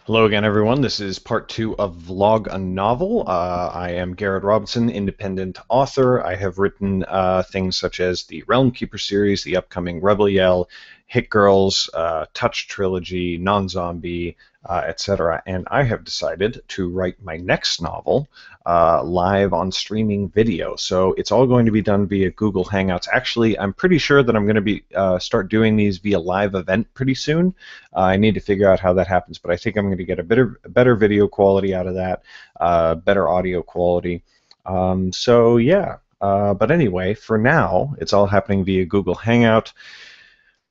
Hello again, everyone. This is part two of VlogaNovel. I am Garrett Robinson, independent author. I have written things such as the Realm Keeper series, the upcoming Rebel Yell, Hit Girls, Touch Trilogy, Non-Zombie, etc. And I have decided to write my next novel live on streaming video. So it's all going to be done via Google Hangouts. Actually, I'm pretty sure that I'm going to be start doing these via live event pretty soon. I need to figure out how that happens, but I think I'm going to get a better video quality out of that, better audio quality. So yeah. But anyway, for now, it's all happening via Google Hangout.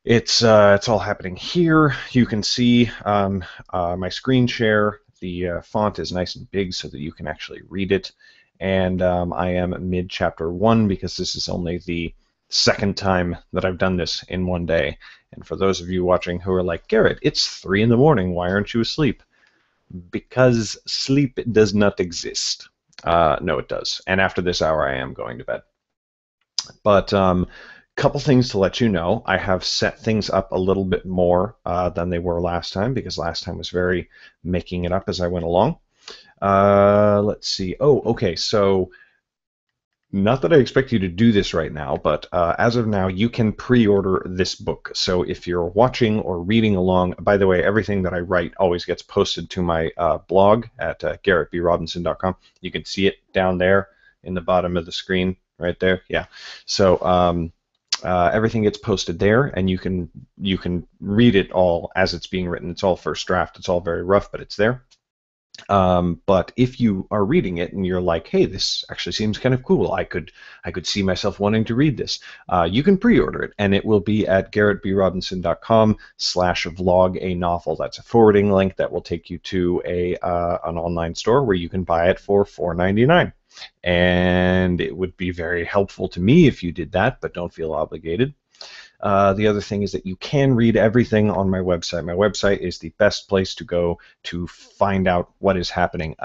It's all happening here. You can see my screen share. The font is nice and big so that you can actually read it. And I am mid chapter 1 because this is only the second time that I've done this in one day. And for those of you watching who are like, Garrett, it's 3 in the morning. Why aren't you asleep? Because sleep does not exist. No, it does. And after this hour, I am going to bed. But couple things to let you know. I have set things up a little bit more than they were last time because last time was very making it up as I went along. Let's see. Oh, okay. So not that I expect you to do this right now, but as of now, you can pre-order this book. So if you're watching or reading along, by the way, everything that I write always gets posted to my blog at garrettbrobinson.com. You can see it down there in the bottom of the screen, right there. Yeah. So everything gets posted there, and you can read it all as it's being written. It's all first draft. It's all very rough, but it's there. But if you are reading it and you're like, "Hey, this actually seems kind of cool. I could see myself wanting to read this," you can pre-order it, and it will be at garrettbrobinson.com/vlog-a-novel. That's a forwarding link that will take you to an online store where you can buy it for $4.99. And it would be very helpful to me if you did that, but don't feel obligated. The other thing is that you can read everything on my website. My website is the best place to go to find out what is happening.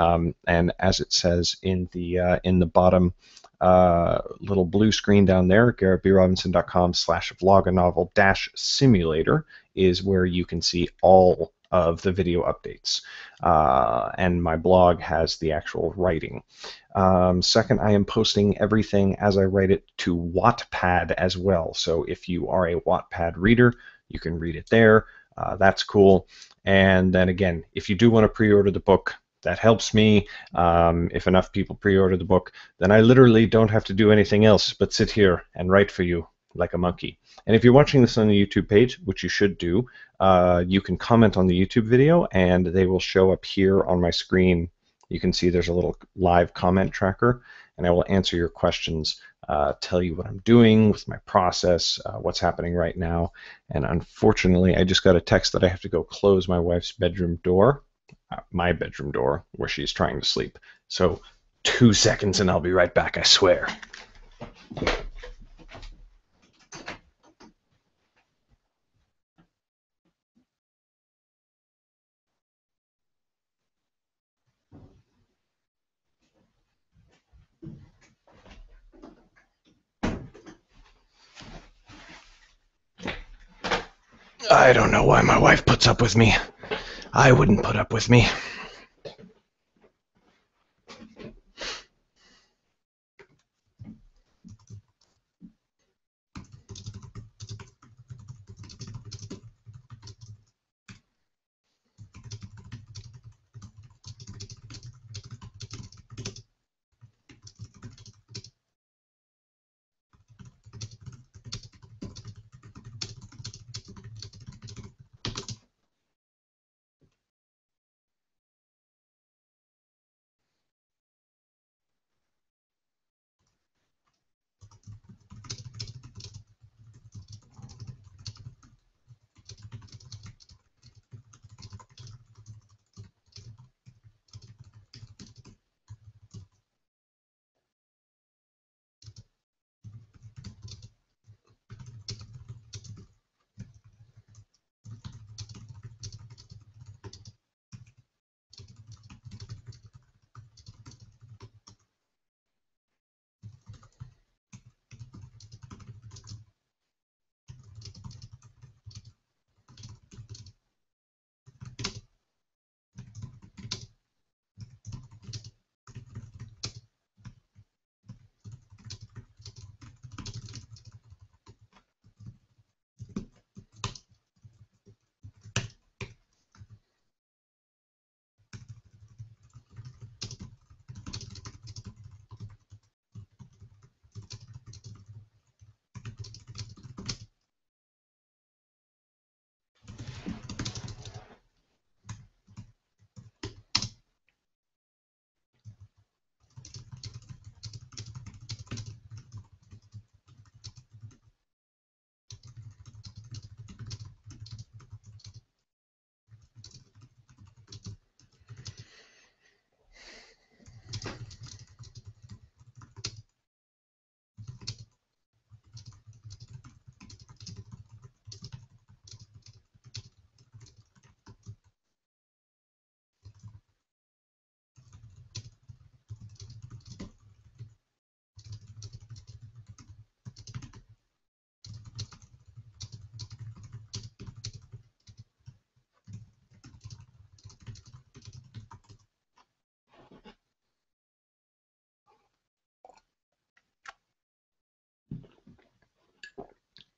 And as it says in the bottom little blue screen down there, garrettbrobinson.com/vloganovel-simulator is where you can see all of the video updates. And my blog has the actual writing. Second, I am posting everything as I write it to Wattpad as well. So if you are a Wattpad reader, you can read it there. That's cool. And then again, if you do want to pre-order the book, that helps me. If enough people pre-order the book, then I literally don't have to do anything else but sit here and write for you like a monkey. And if you're watching this on the YouTube page, which you should do, you can comment on the YouTube video and they will show up here on my screen. You can see there's a little live comment tracker, and I will answer your questions, tell you what I'm doing with my process, what's happening right now. And unfortunately, I just got a text that I have to go close my wife's bedroom door, my bedroom door, where she's trying to sleep. So 2 seconds and I'll be right back, I swear. I don't know why my wife puts up with me. I wouldn't put up with me.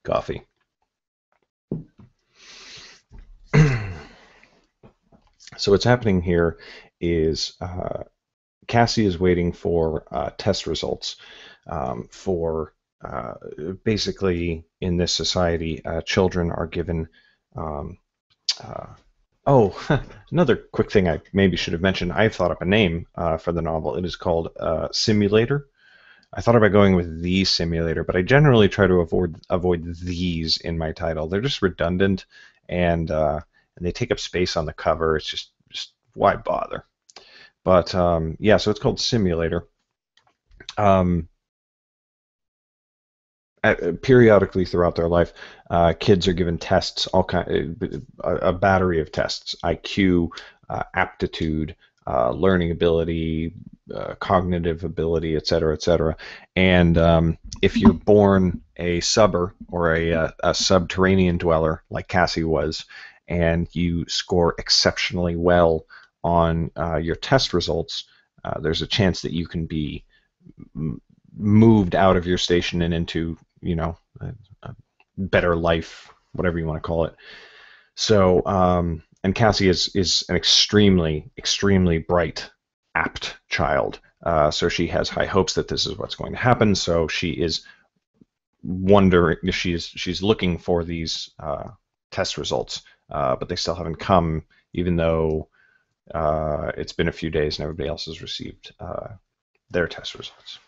coffee. So what's happening here is Cassie is waiting for test results for basically in this society, children are given. Um, uh, oh, another quick thing I maybe should have mentioned. I've thought up a name for the novel. It is called Simulator. I thought about going with the simulator, but I generally try to avoid these in my title. They're just redundant, and they take up space on the cover. It's just why bother? But yeah, so it's called Simulator. Um, Periodically throughout their life, kids are given tests, a battery of tests: IQ, aptitude, learning ability, cognitive ability, et cetera, et cetera. And if you're born a subber or a subterranean dweller like Cassie was, and you score exceptionally well on your test results, there's a chance that you can be moved out of your station and into, a better life, whatever you want to call it. So, and Cassie is an extremely bright, apt child. So she has high hopes that this is what's going to happen. So she is wondering, she's looking for these test results, but they still haven't come, even though it's been a few days and everybody else has received their test results.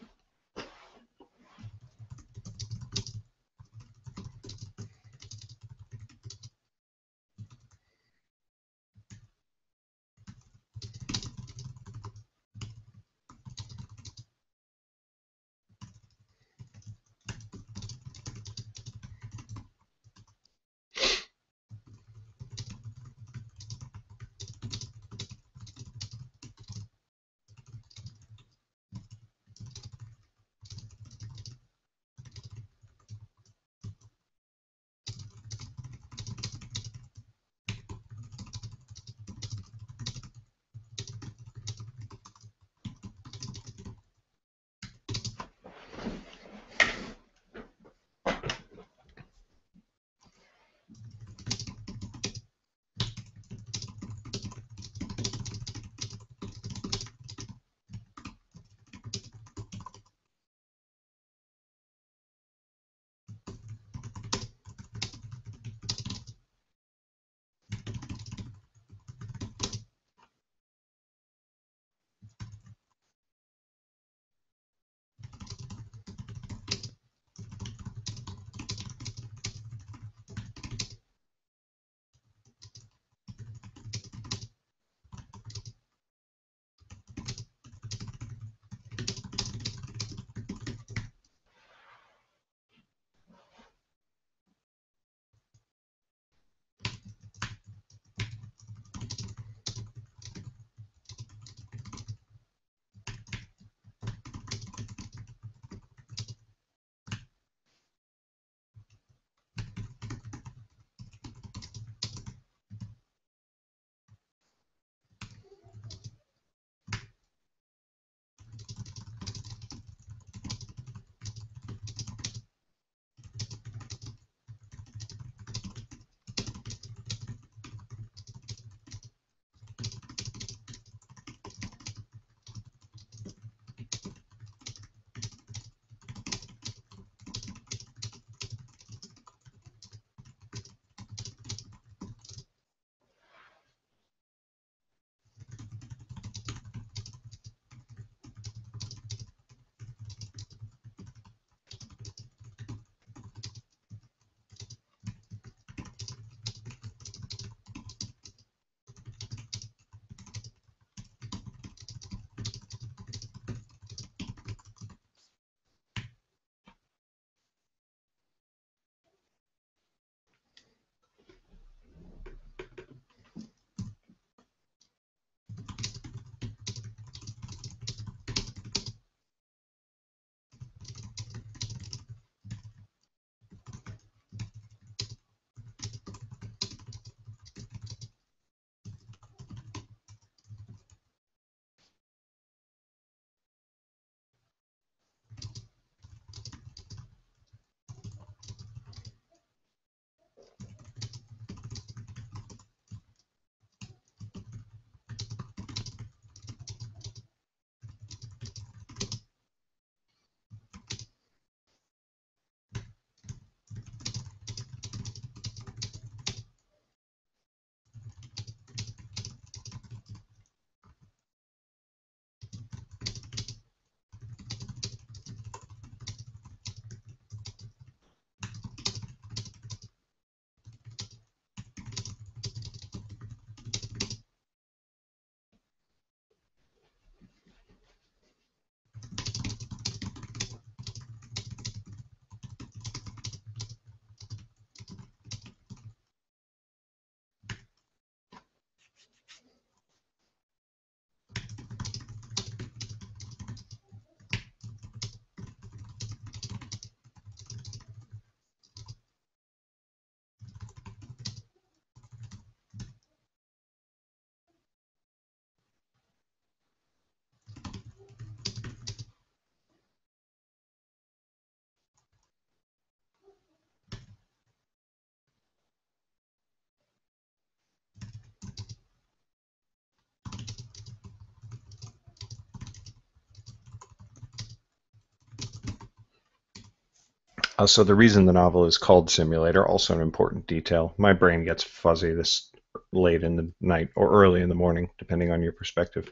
So the reason the novel is called Simulator, also an important detail. My brain gets fuzzy this late in the night or early in the morning, depending on your perspective.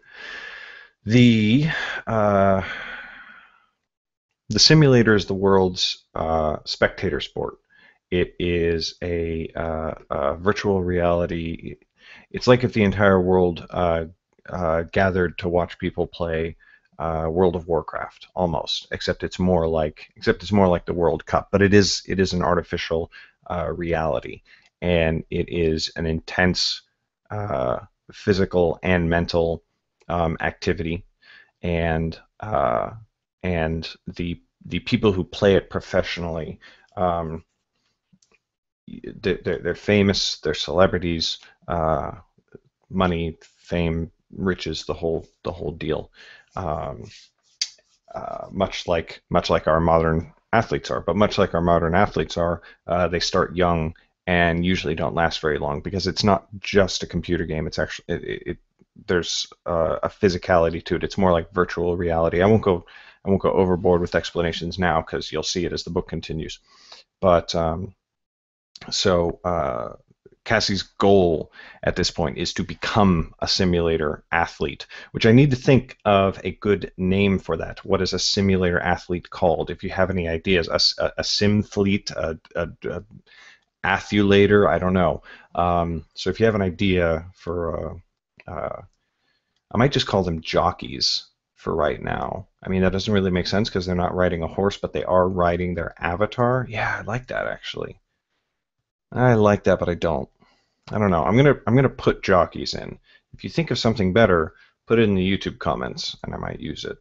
The uh, the simulator is the world's spectator sport. It is a virtual reality. It's like if the entire world gathered to watch people play World of Warcraft, almost. Except it's more like the World Cup. But it is an artificial reality, and it is an intense uh, physical and mental activity, and the people who play it professionally, um, they're famous, they're celebrities, uh, money, fame, riches, the whole deal. Um, much like our modern athletes are, but much like our modern athletes are, they start young and usually don't last very long because it's not just a computer game. It's actually there's a physicality to it. It's more like virtual reality. I won't go overboard with explanations now because you'll see it as the book continues. But so Cassie's goal at this point is to become a simulator athlete, which I need to think of a good name for that. What is a simulator athlete called? If you have any ideas, a simfleet, a athulator, I don't know. So if you have an idea for, I might just call them jockeys for right now. I mean, that doesn't really make sense because they're not riding a horse, but they are riding their avatar. Yeah, I like that actually. I like that, but I don't. I don't know. I'm gonna put jockeys in. If you think of something better, put it in the YouTube comments, and I might use it.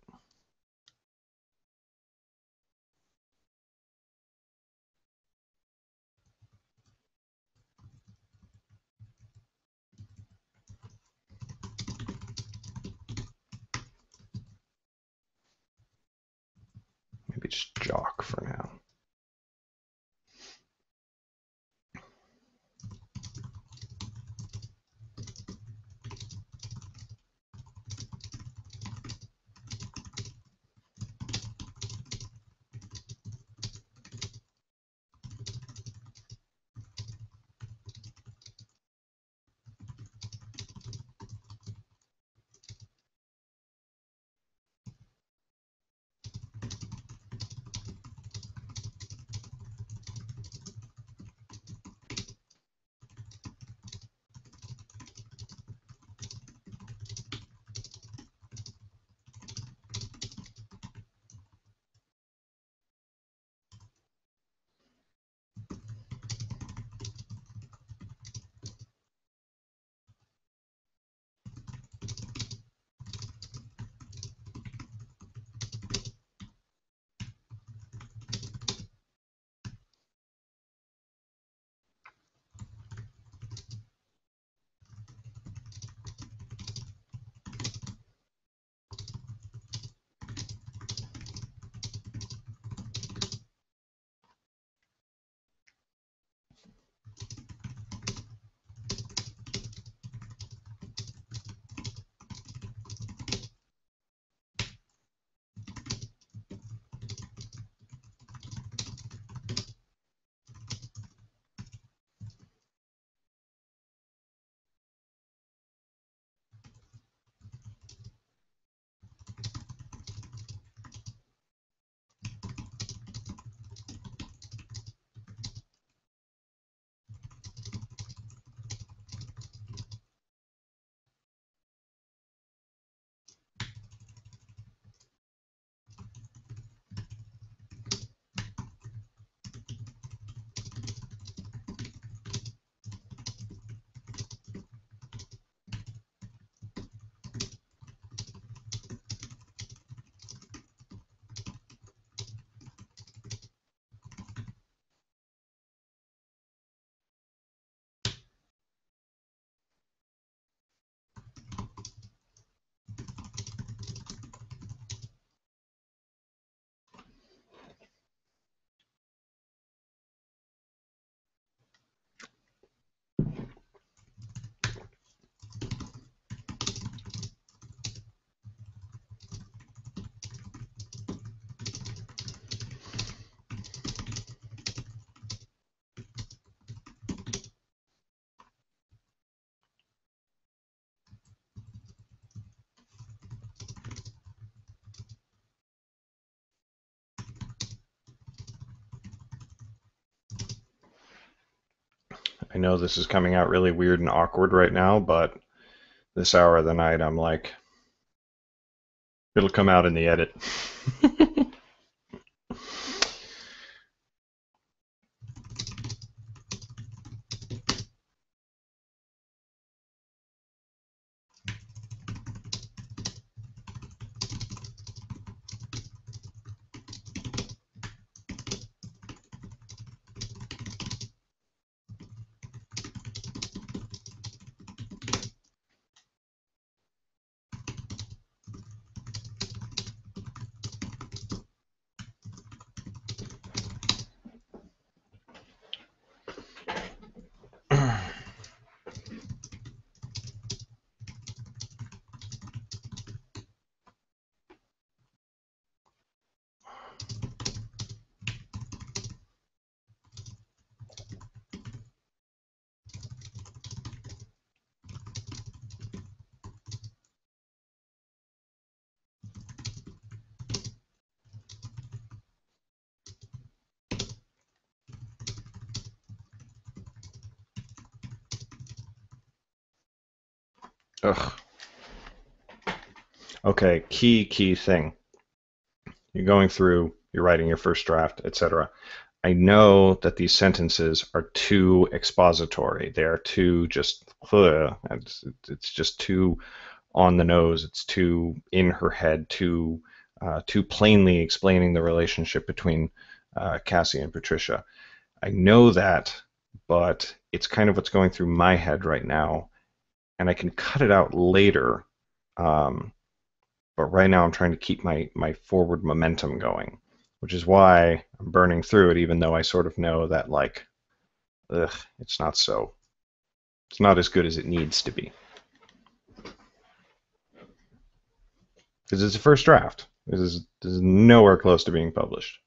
Maybe just jock for now. I know this is coming out really weird and awkward right now, but this hour of the night, I'm like, it'll come out in the edit. Ugh. Okay, key thing. You're going through, you're writing your first draft, etc. I know that these sentences are too expository. They are too just, it's just too on the nose. It's too in her head, too plainly explaining the relationship between Cassie and Patricia. I know that, but it's kind of what's going through my head right now, and I can cut it out later. Um, but right now I'm trying to keep my forward momentum going, which is why I'm burning through it, even though I sort of know that like, ugh, it's not as good as it needs to be because it's a first draft. This is nowhere close to being published.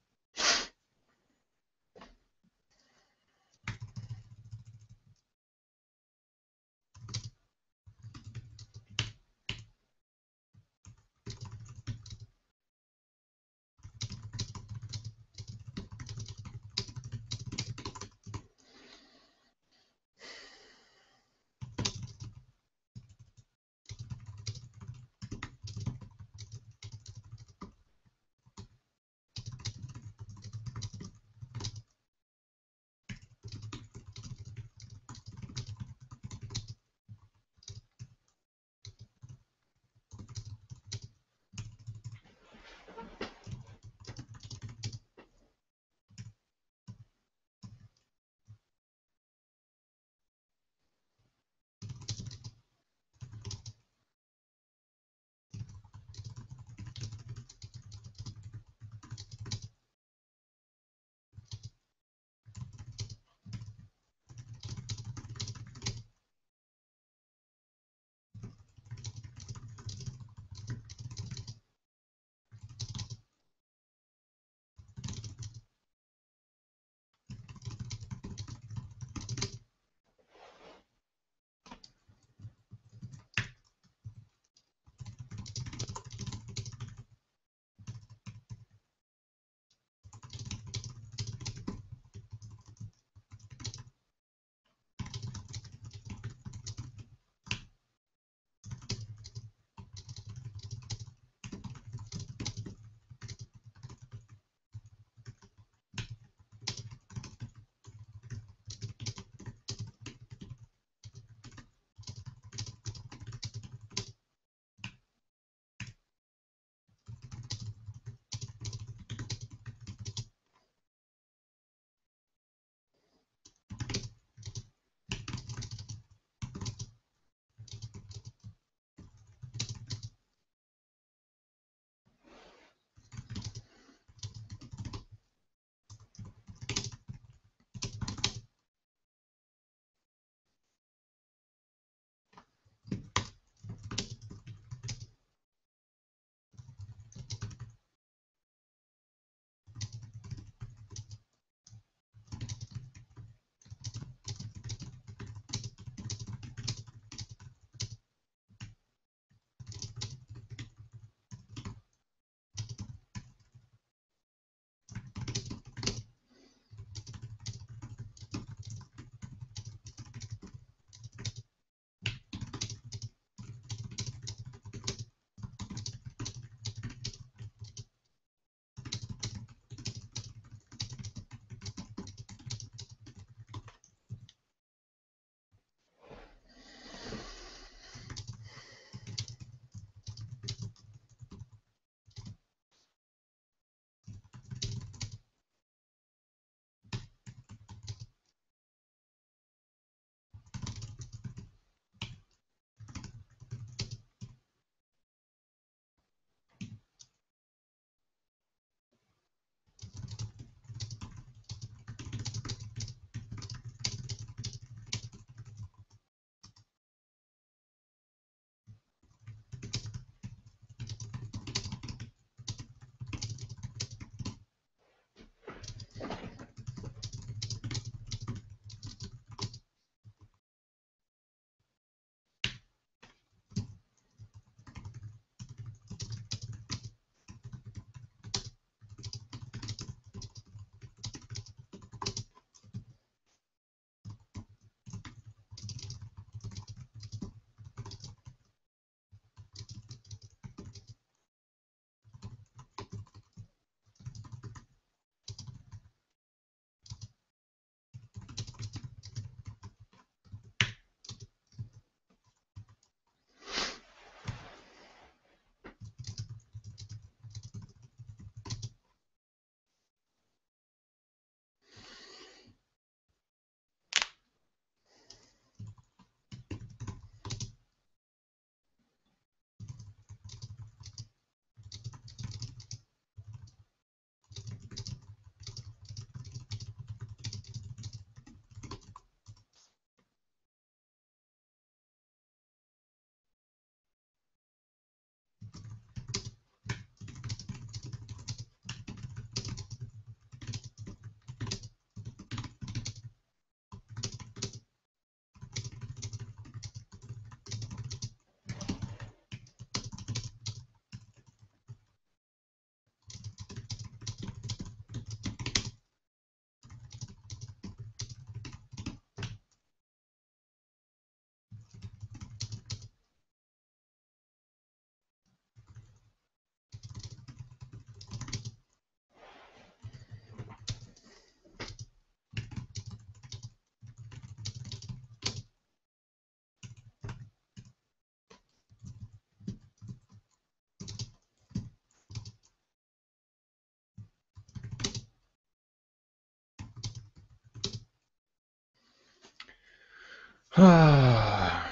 What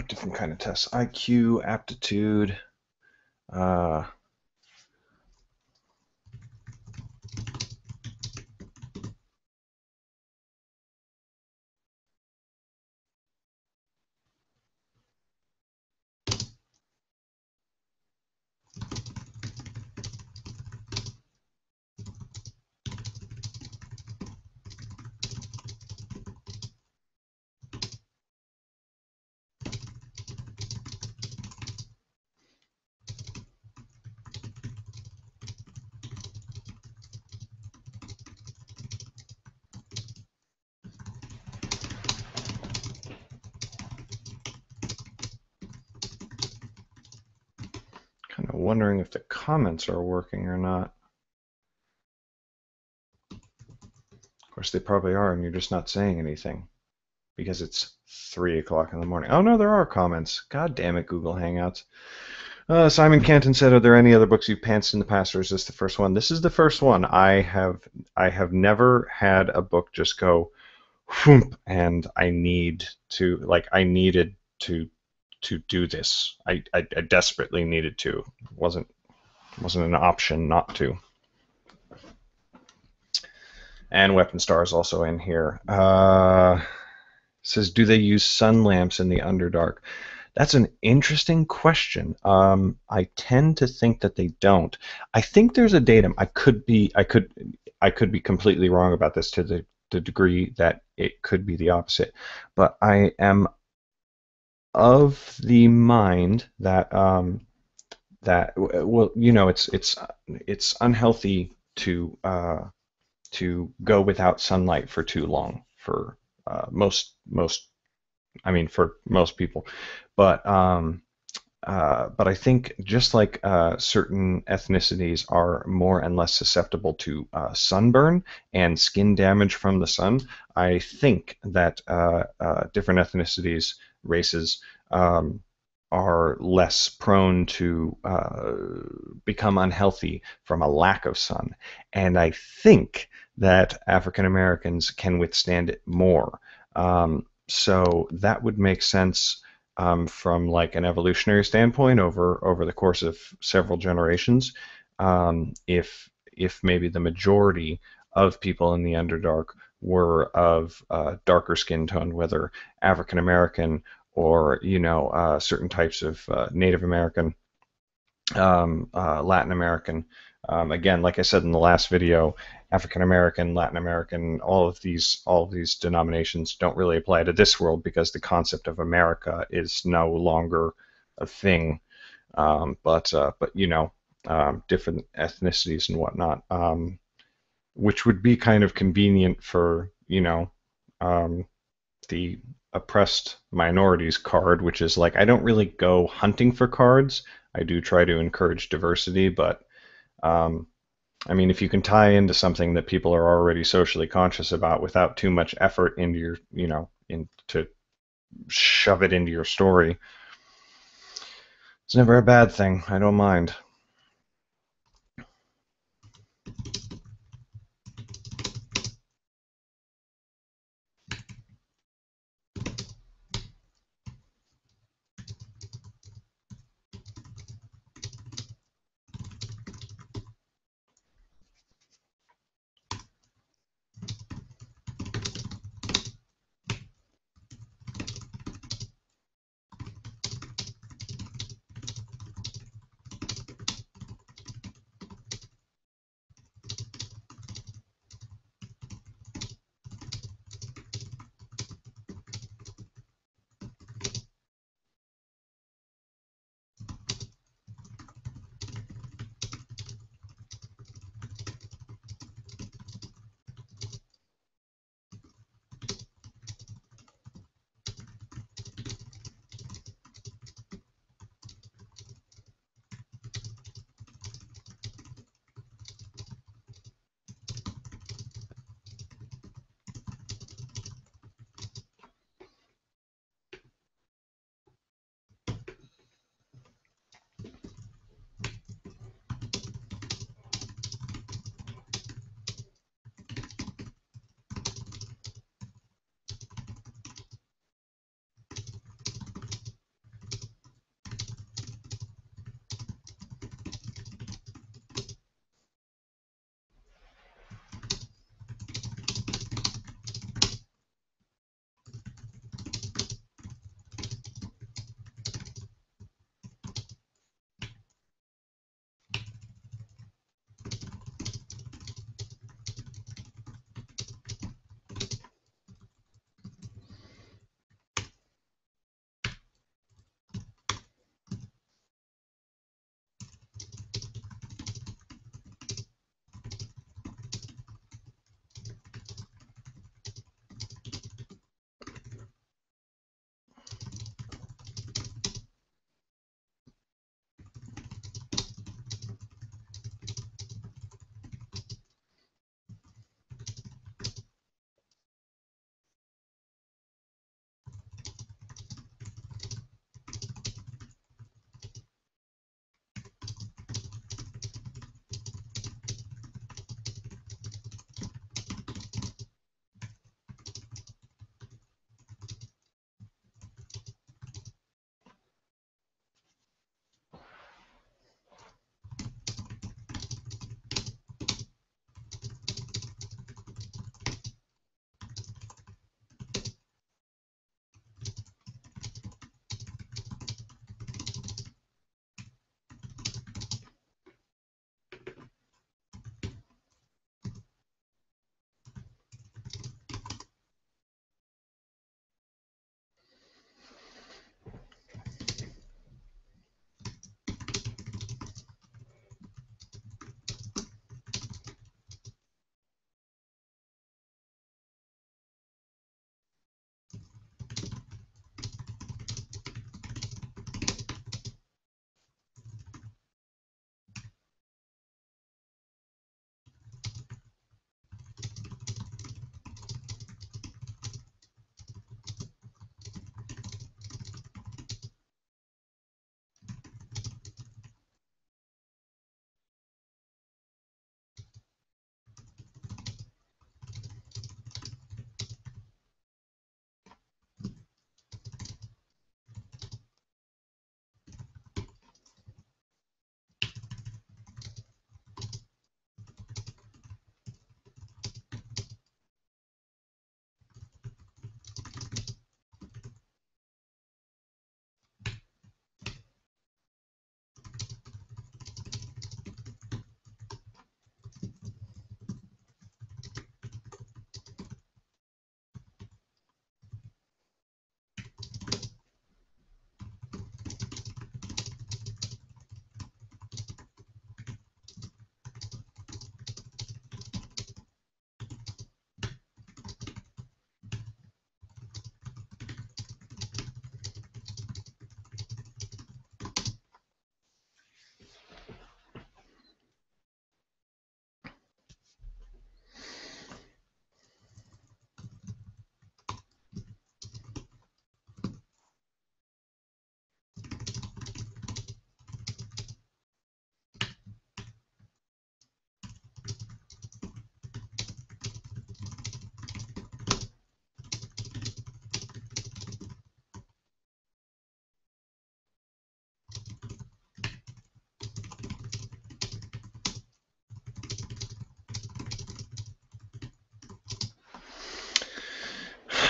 different kind of tests? IQ, aptitude. Uh, kind of wondering if the comments are working or not. Of course, they probably are, and you're just not saying anything because it's 3 o'clock in the morning. Oh no, there are comments. God damn it, Google Hangouts. Simon Canton said, "Are there any other books you've pantsed in the past, or is this the first one?" This is the first one. I have never had a book just go, whoomp, and I needed to do this. I desperately needed to. It wasn't an option not to. And Weapon Star is also in here. Says, do they use sun lamps in the Underdark? That's an interesting question. I tend to think that they don't. I think there's a datum. I could be completely wrong about this to the degree that it could be the opposite. But I am of the mind that well, it's unhealthy to go without sunlight for too long for most I mean for most people, but but I think just like certain ethnicities are more and less susceptible to sunburn and skin damage from the sun, I think that different ethnicities, races, are less prone to become unhealthy from a lack of sun. And I think that African Americans can withstand it more. So that would make sense from like an evolutionary standpoint over the course of several generations. If maybe the majority of people in the Underdark were of darker skin tone, whether African American or certain types of Native American, Latin American. Again, like I said in the last video, African American, Latin American, all of these denominations don't really apply to this world because the concept of America is no longer a thing. But different ethnicities and whatnot, which would be kind of convenient for the oppressed minorities card, which is like I don't really go hunting for cards. I do try to encourage diversity, but um, I mean, if you can tie into something that people are already socially conscious about without too much effort into your, to shove it into your story, it's never a bad thing. I don't mind.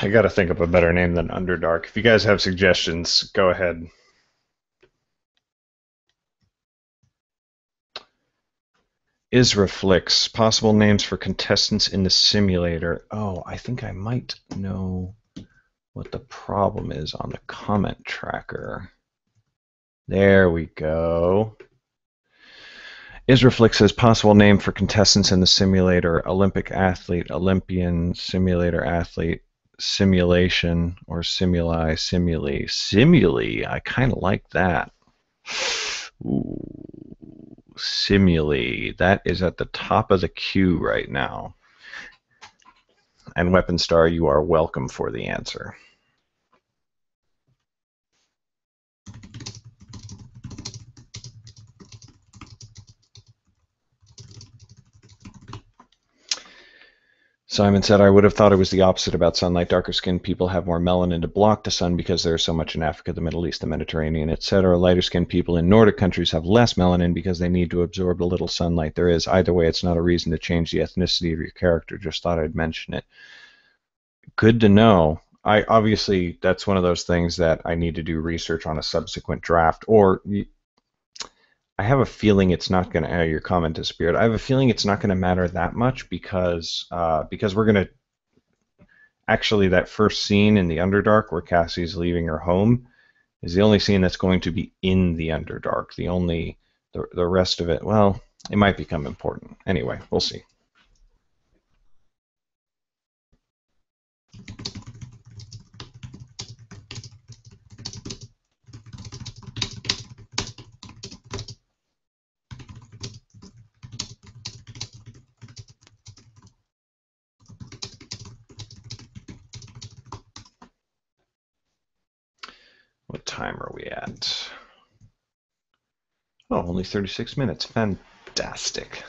I got to think of a better name than Underdark. If you guys have suggestions, go ahead. Israflix, possible names for contestants in the simulator. Oh, I think I might know what the problem is on the comment tracker. There we go. Israflix says possible name for contestants in the simulator: Olympic athlete, Olympian, simulator athlete, simulation, or simuli, simuli. Simuli, I kind of like that. Ooh, simuli. That is at the top of the queue right now. And Weapon Star, you are welcome for the answer. Simon said, I would have thought it was the opposite about sunlight. Darker skinned people have more melanin to block the sun because there's so much in Africa, the Middle East, the Mediterranean, etc. Lighter skinned people in Nordic countries have less melanin because they need to absorb the little sunlight there is. Either way, it's not a reason to change the ethnicity of your character. Just thought I'd mention it. Good to know. I obviously, that's one of those things that I need to do research on a subsequent draft, or I have a feeling it's not going to. Your comment disappeared. I have a feeling it's not going to matter that much because we're going to actually, that first scene in the Underdark where Cassie's leaving her home is the only scene that's going to be in the Underdark. The rest of it, well, it might become important. Anyway, we'll see. What time are we at? Oh, only 36 minutes. Fantastic.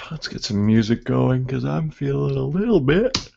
Let's get some music going because I'm feeling a little bit.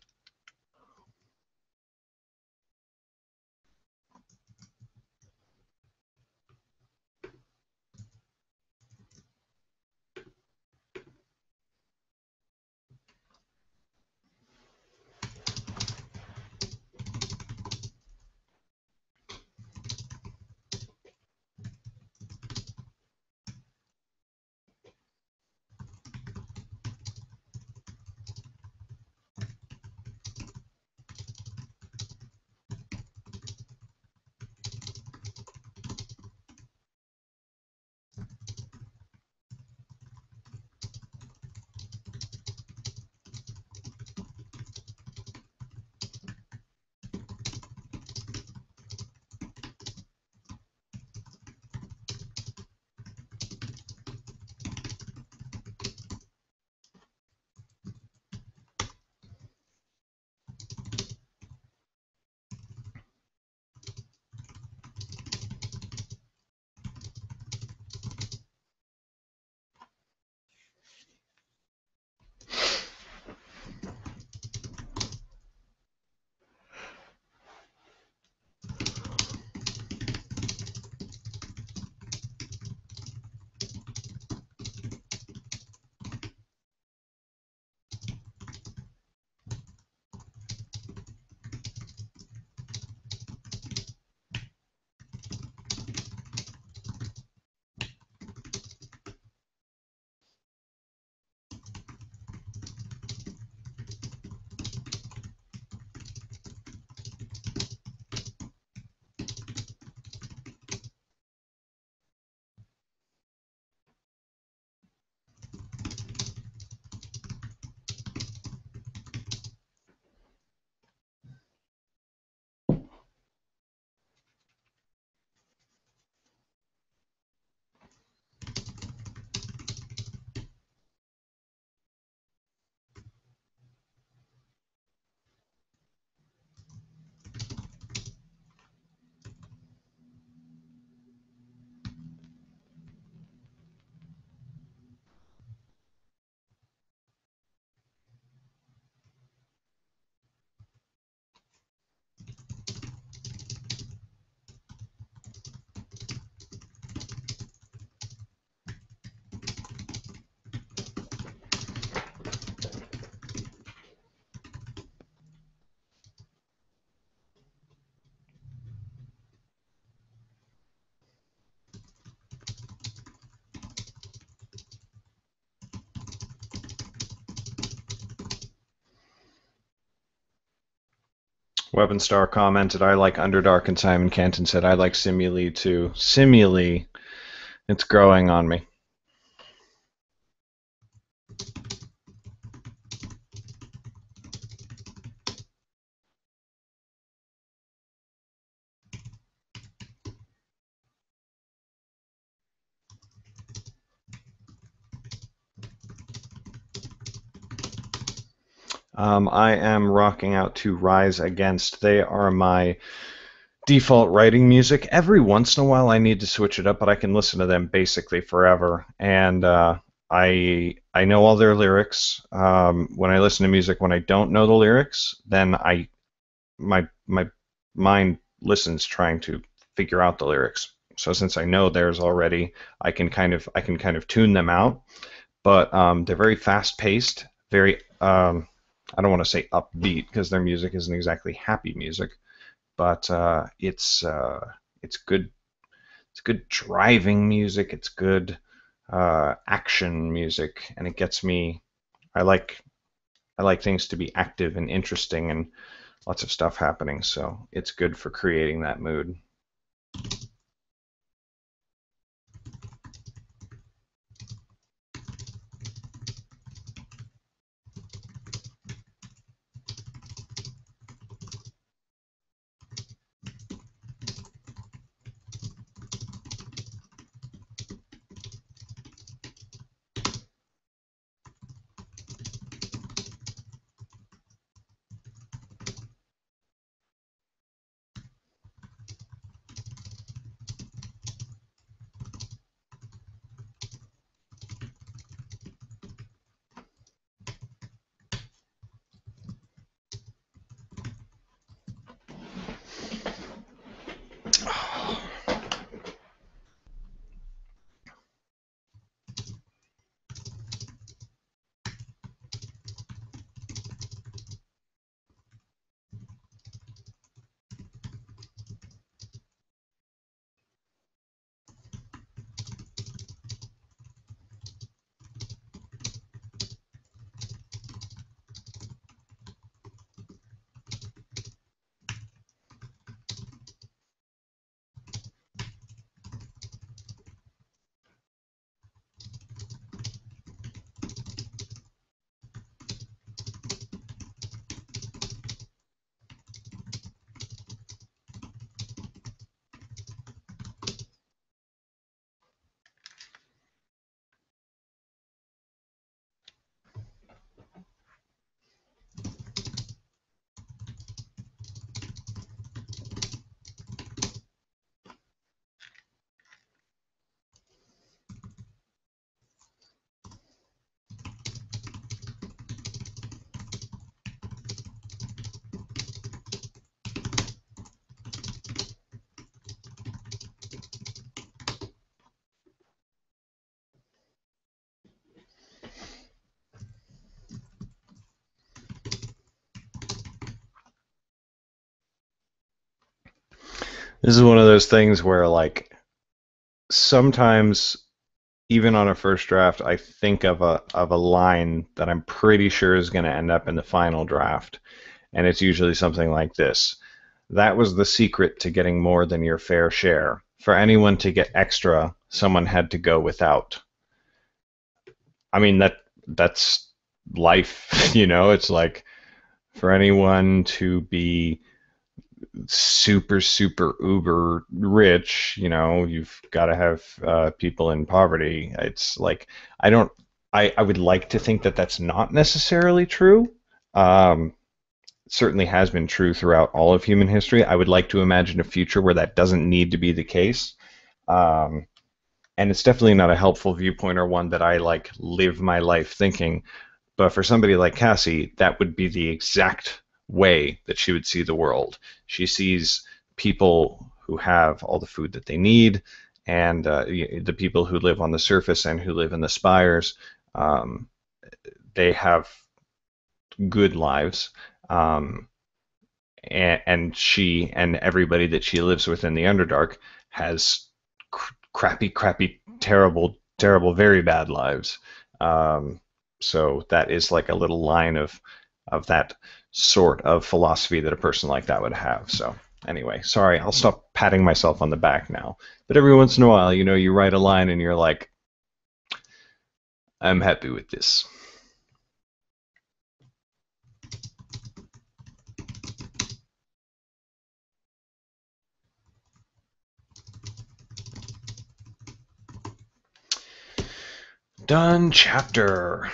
Weapon Star commented, I like Underdark, and Simon Canton said, I like Simile too. Simile, it's growing on me. I am rocking out to Rise Against. They are my default writing music. Every once in a while, I need to switch it up, but I can listen to them basically forever. And I know all their lyrics. When I listen to music, when I don't know the lyrics, then my mind listens trying to figure out the lyrics. So since I know theirs already, I can kind of tune them out. But they're very fast paced, very I don't want to say upbeat because their music isn't exactly happy music, but it's good. It's good driving music. It's good action music, and it gets me. I like I like things to be active and interesting and lots of stuff happening. So it's good for creating that mood. This is one of those things where like sometimes even on a first draft, I think of a line that I'm pretty sure is going to end up in the final draft, and it's usually something like this. That was the secret to getting more than your fair share. For anyone to get extra, someone had to go without. I mean that's life, you know. It's like for anyone to be super uber rich, you know, you've got to have people in poverty. It's like I don't I would like to think that that's not necessarily true. Um, certainly has been true throughout all of human history. I would like to imagine a future where that doesn't need to be the case. Um, and it's definitely not a helpful viewpoint or one that I like live my life thinking. But for somebody like Cassie, that would be the exact way that she would see the world. She sees people who have all the food that they need, and the people who live on the surface and who live in the spires, um, they have good lives. Um, and she and everybody that she lives with in the Underdark has crappy, terrible, very bad lives. Um, so that is like a little line of that sort of philosophy that a person like that would have. So anyway, sorry, I'll stop patting myself on the back now. But every once in a while, you know, you write a line and you're like, I'm happy with this. Done chapter.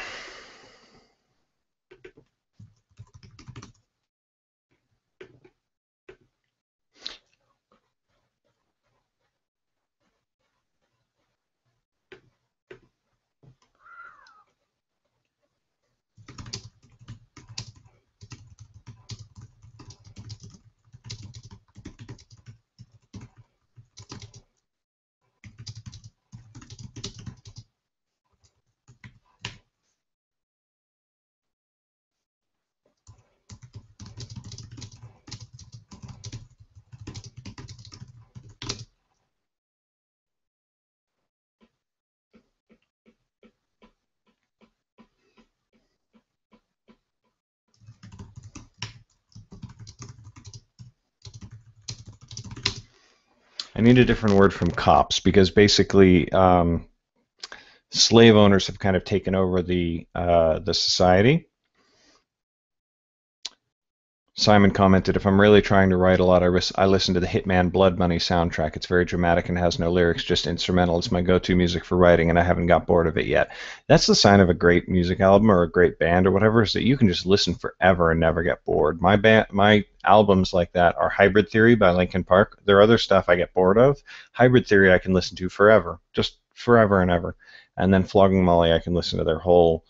I need a different word from cops because basically slave owners have kind of taken over the society. Simon commented, if I'm really trying to write a lot, I listen to the Hitman Blood Money soundtrack. It's very dramatic and has no lyrics, just instrumental. It's my go-to music for writing, and I haven't got bored of it yet. That's the sign of a great music album or a great band or whatever, is that you can just listen forever and never get bored. My albums like that are Hybrid Theory by Linkin Park. There are other stuff I get bored of. Hybrid Theory I can listen to forever, just forever and ever. And then Flogging Molly I can listen to their whole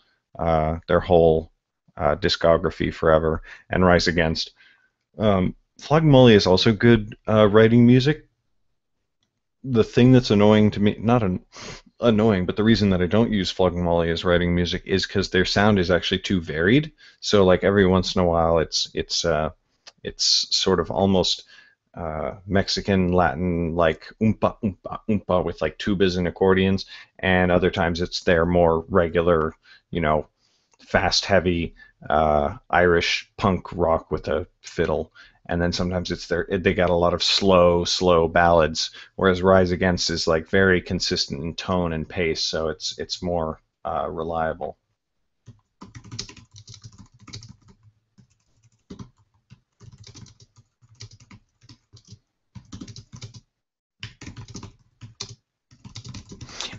discography forever, and Rise Against. Flogging Molly is also good writing music. The thing that's annoying to me, not annoying, but the reason that I don't use Flogging Molly as writing music is because their sound is actually too varied. So like every once in a while, it's sort of almost Mexican Latin like oompa oompa oompa with like tubas and accordions, and other times it's their more regular, you know, fast, heavy Irish punk rock with a fiddle. And then sometimes they got a lot of slow ballads, whereas Rise Against is like very consistent in tone and pace, so it's more reliable.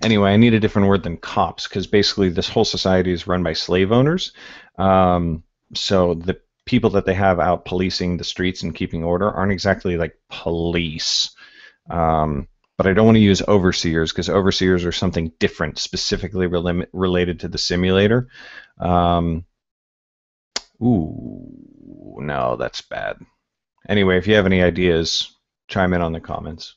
Anyway, I need a different word than cops because basically this whole society is run by slave owners. So the people that they have out policing the streets and keeping order aren't exactly like police. But I don't want to use overseers because overseers are something different, specifically related to the simulator. Um, ooh, no, that's bad. Anyway, if you have any ideas, chime in on the comments.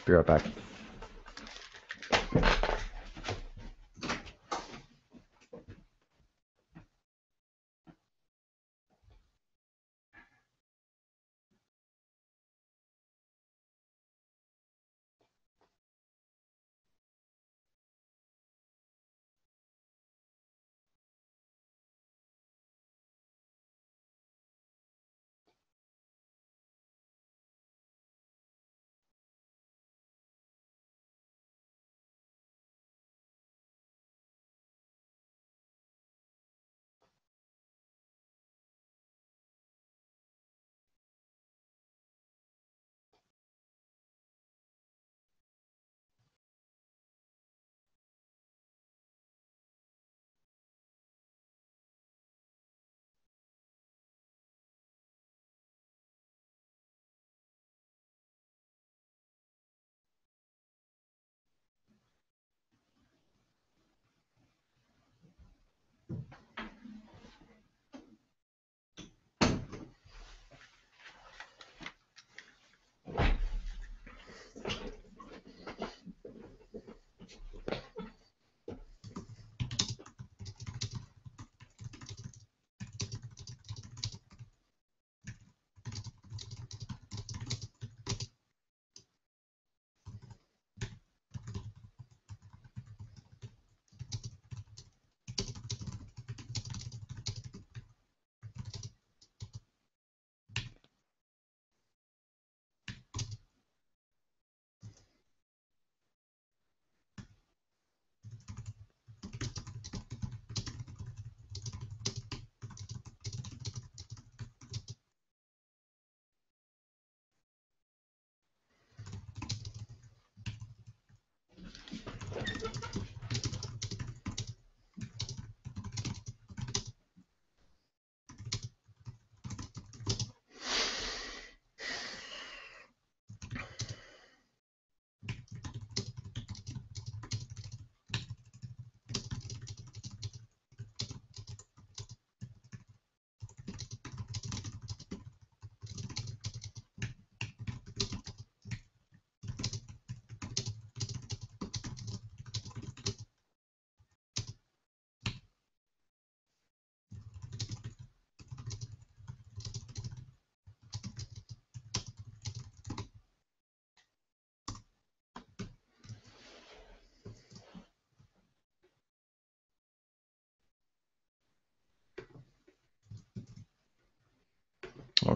Be right back.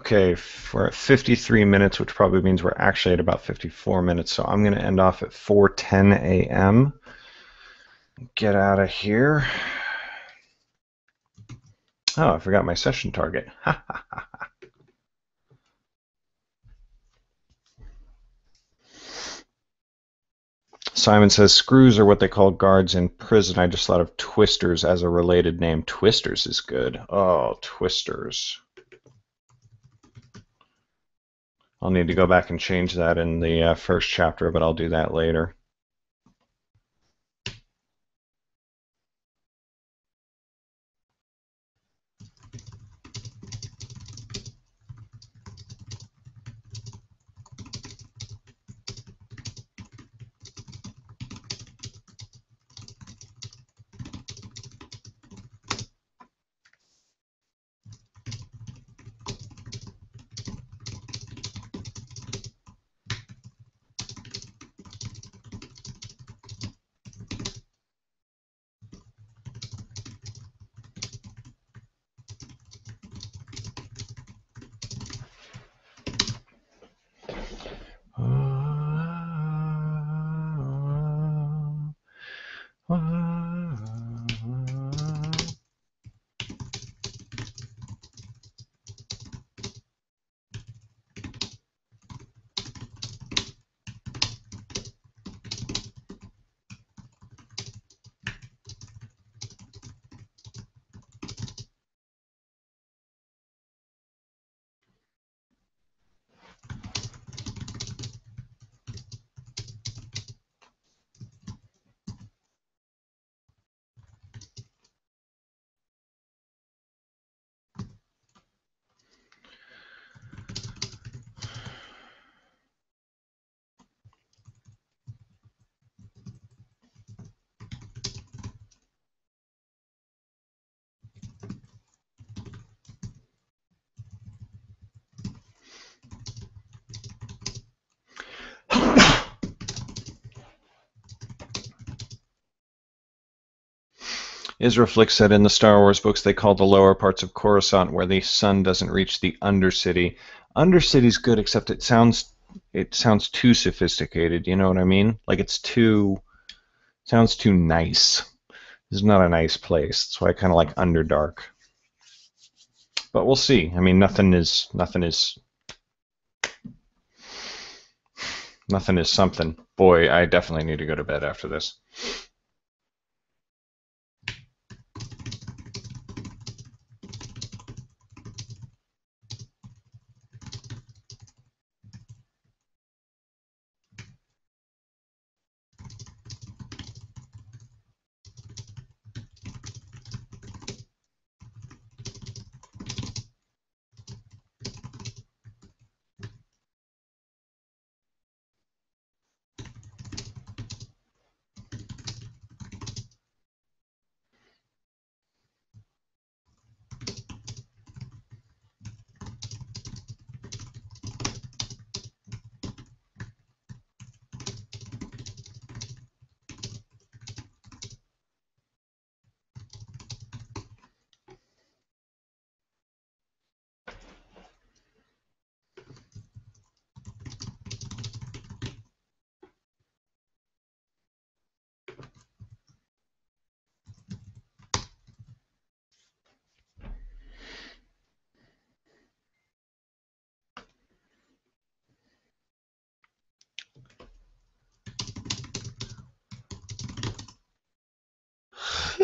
Okay, we're at 53 minutes, which probably means we're actually at about 54 minutes. So I'm going to end off at 4:10 a.m. Get out of here. Oh, I forgot my session target. Simon says screws are what they call guards in prison. I just thought of twisters as a related name. Twisters is good. Oh, twisters. I'll need to go back and change that in the first chapter, but I'll do that later. Isra Flick said in the Star Wars books they call the lower parts of Coruscant where the sun doesn't reach the Undercity. Undercity's good, except it sounds too sophisticated. You know what I mean? Like sounds too nice. This is not a nice place. That's why I kind of like Underdark. But we'll see. I mean, nothing is something. Boy, I definitely need to go to bed after this.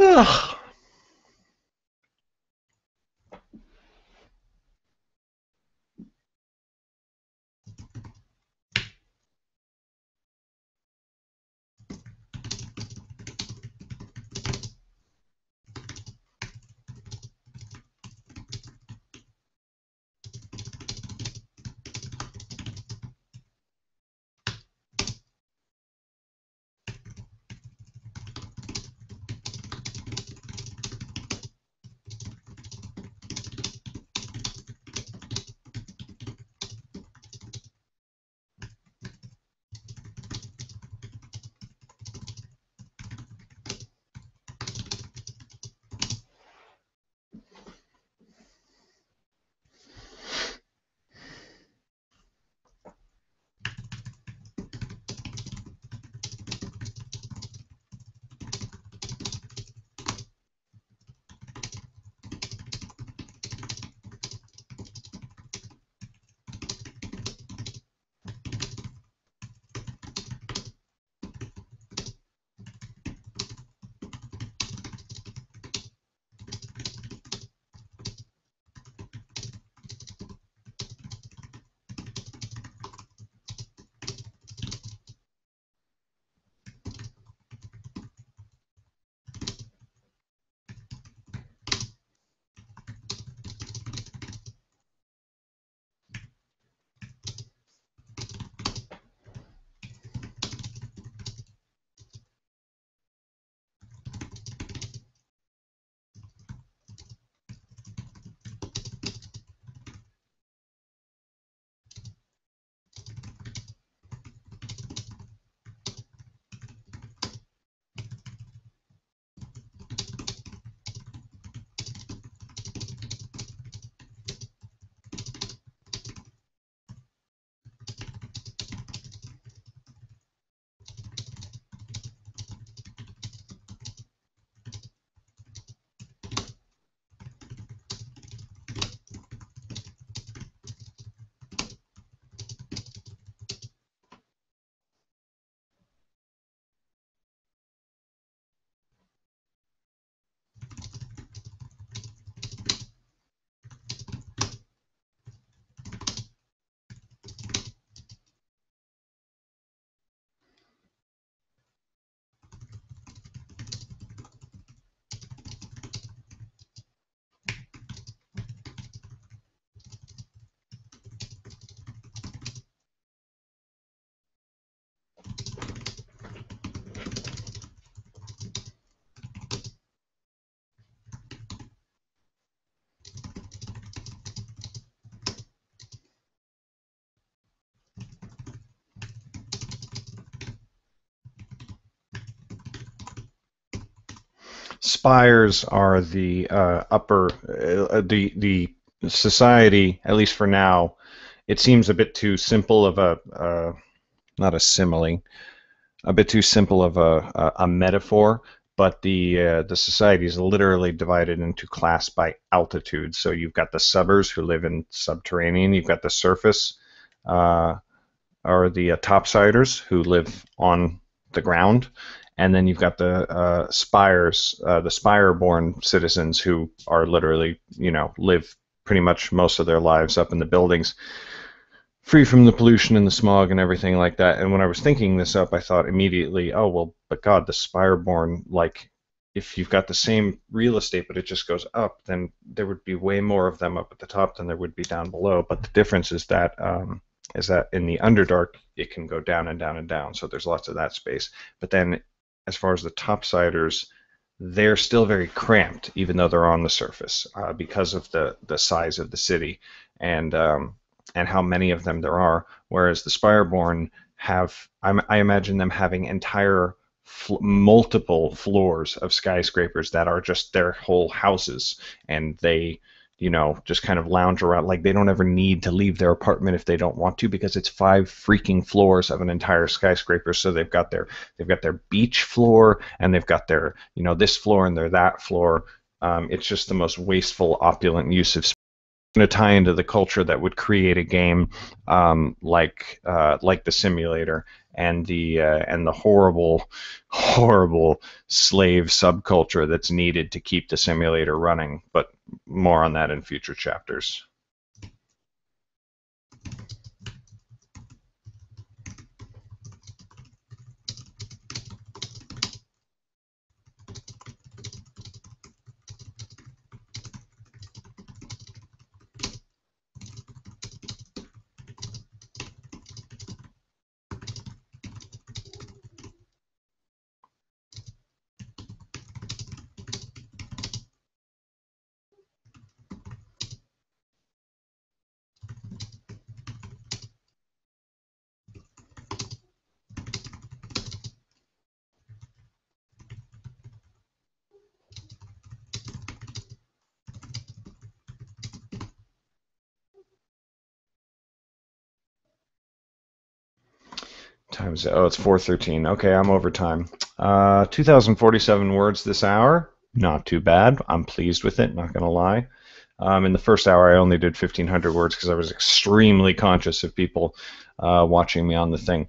Ugh. spires are the the society, at least for now. It seems a bit too simple of a not a simile, a bit too simple of a metaphor. But the society is literally divided into class by altitude. So you've got the subbers who live in subterranean. You've got the surface, or the topsiders who live on the ground, and then you've got the spires, the spire-born citizens who are literally, live pretty much most of their lives up in the buildings, free from the pollution and the smog and everything like that. And when I was thinking this up, I thought immediately, oh well, but God, the spire-born, like, if you've got the same real estate but it just goes up, then there would be way more of them up at the top than there would be down below. But the difference is that in the Underdark, it can go down and down and down, so there's lots of that space. But then, as far as the topsiders, they're still very cramped, even though they're on the surface, because of the size of the city and how many of them there are. Whereas the Spireborn have, I imagine them having entire multiple floors of skyscrapers that are just their whole houses, and they just kind of lounge around. Like, they don't ever need to leave their apartment if they don't want to, because it's 5 freaking floors of an entire skyscraper. So they've got their beach floor, and they've got their this floor and their that floor. It's just the most wasteful, opulent use of space. Going to tie into the culture that would create a game like the simulator, and the horrible slave subculture that's needed to keep the simulator running. But more on that in future chapters. Times, oh, it's 4:13. Okay, I'm over time. 2,047 words this hour. Not too bad. I'm pleased with it, not going to lie. In the first hour, I only did 1,500 words because I was extremely conscious of people watching me on the thing.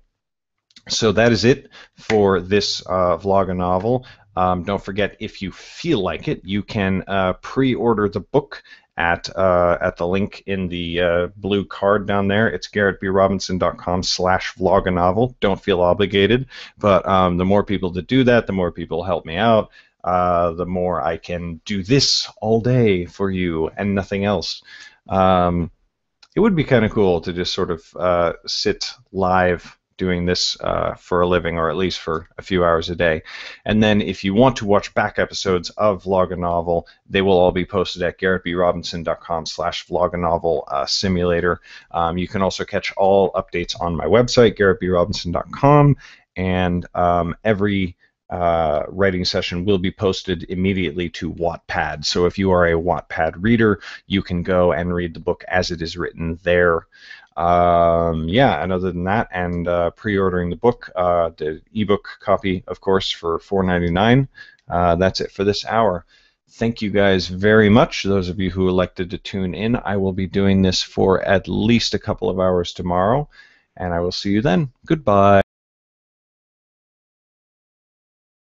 So that is it for this VlogaNovel. Don't forget, if you feel like it, you can pre-order the book at the link in the blue card down there. It's garrettbrobinson.com/VlogaNovel. Don't feel obligated, but the more people that do that, the more people help me out. The more I can do this all day for you and nothing else. It would be kind of cool to just sort of sit live doing this for a living, or at least for a few hours a day. And then if you want to watch back episodes of VlogaNovel, they will all be posted at garrettbrobinson.com/VlogaNovel simulator. You can also catch all updates on my website, garrettbrobinson.com, and every writing session will be posted immediately to Wattpad. So if you are a Wattpad reader, you can go and read the book as it is written there. Yeah, and other than that, and pre-ordering the book, the ebook copy, of course, for $4.99. That's it for this hour. Thank you guys very much, those of you who elected to tune in. I will be doing this for at least a couple of hours tomorrow, and I will see you then. Goodbye.